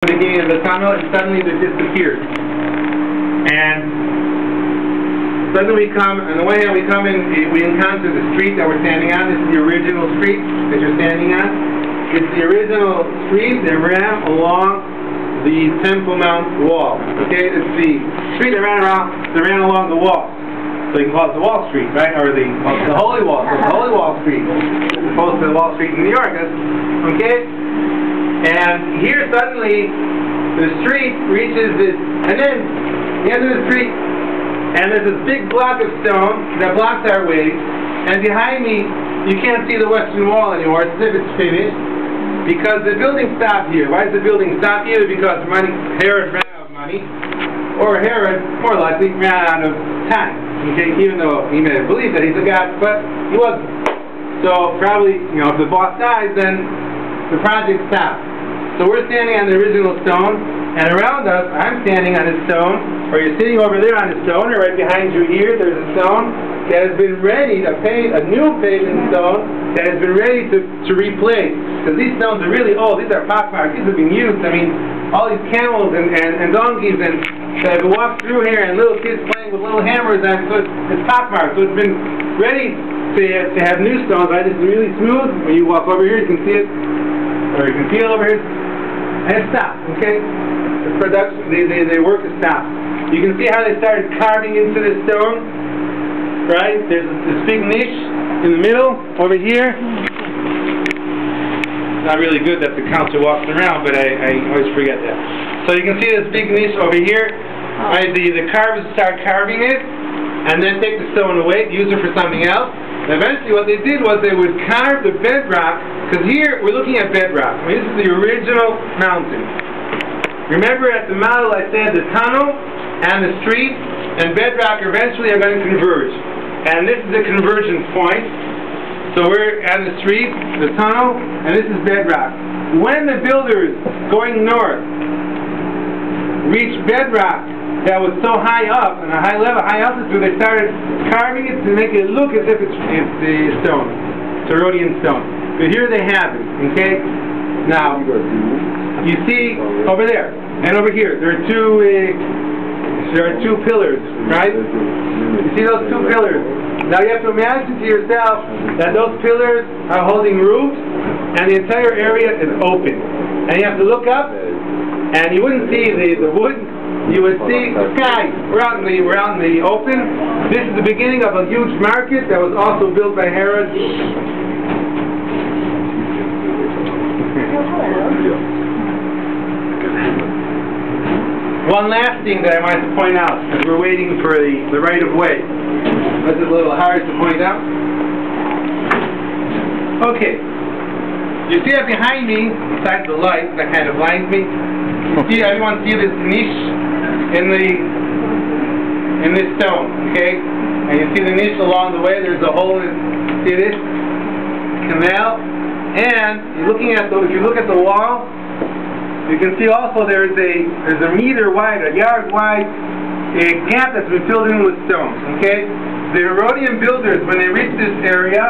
the beginning of the tunnel, and suddenly they disappeared. And suddenly we come, on the one hand we come in, we encounter the street that we're standing on. This is the original street that you're standing on. It's the original street that ran along the Temple Mount wall. Okay, it's the street that ran along the wall. So you can call it the Wall Street, right? Or the Holy Wall. So it's the Holy Wall Street, as opposed to the Wall Street in New York. Okay? And here suddenly the street reaches this, and then the end of the street, and there's this big block of stone that blocks our way, and behind me you can't see the Western Wall anymore. It's as if it's finished, because the building stopped here. Why does the building stop here? Because Herod ran out of money, or Herod, more likely, ran out of time. Okay, even though he may have believed that he's a god, but he wasn't. So probably, if the boss dies, then the project stops. So we're standing on the original stone, and around us, I'm standing on a stone, or you're sitting over there on a stone, or right behind you here, there's a stone that has been ready to paint, a new paving stone that has been ready to replace. Because these stones are really old. These are pockmarked. These have been used. I mean, all these camels and donkeys and that have walked through here, and little kids playing with little hammers, and so it's pockmarked. So it's been ready to have new stones. Right? It's really smooth. When you walk over here, you can see it, or you can feel it over here. And it stopped, okay? The production, they work to stop. You can see how they started carving into the stone, right? There's this big niche in the middle, over here. It's not really good that the counselor walks around, but I always forget that. So you can see this big niche over here, right? The carvers start carving it, and then take the stone away, use it for something else. And eventually what they did was they would carve the bedrock, because here we're looking at bedrock. I mean, this is the original mountain. Remember at the model I said the tunnel and the street and bedrock eventually are going to converge. And this is the convergence point. So we're at the street, the tunnel, and this is bedrock. When the builders going north reached bedrock that was so high up, on a high level, high altitude, they started carving it to make it look as if it's the stone, it's Herodian stone. But here they have it, okay? Now, you see over there and over here, there are two pillars, right? You see those two pillars? Now you have to imagine to yourself that those pillars are holding roofs, and the entire area is open. And you have to look up, and you wouldn't see the wood. You would see the sky. We're out in the open. This is the beginning of a huge market that was also built by Herod. One last thing that I wanted to point out as we're waiting for the right of way. This is a little hard to point out. Okay. You see that behind me, besides the light that kind of blinds me. See, everyone see this niche in this stone, okay? And you see the niche along the way. There's a hole in, see this canal, and you're looking at if you look at the wall, you can see also there's a meter wide, a yard wide, a gap that's been filled in with stones, okay? The Herodian builders, when they reach this area,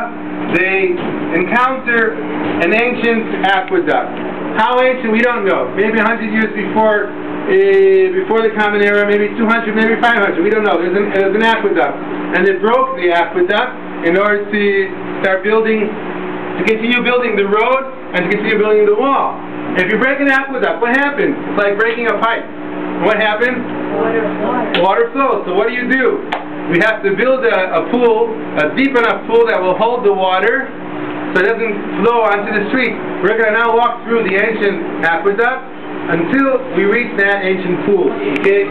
they encounter an ancient aqueduct. How ancient, we don't know. Maybe 100 years before the Common Era, maybe 200, maybe 500. We don't know. There's an aqueduct. And they broke the aqueduct in order to start building, to continue building the road and to continue building the wall. If you break an aqueduct, what happens? It's like breaking a pipe. What happens? Water flows. So what do? We have to build a pool, a deep enough pool that will hold the water so it doesn't flow onto the street. We're going to now walk through the ancient aqueduct until we reach that ancient pool. Okay?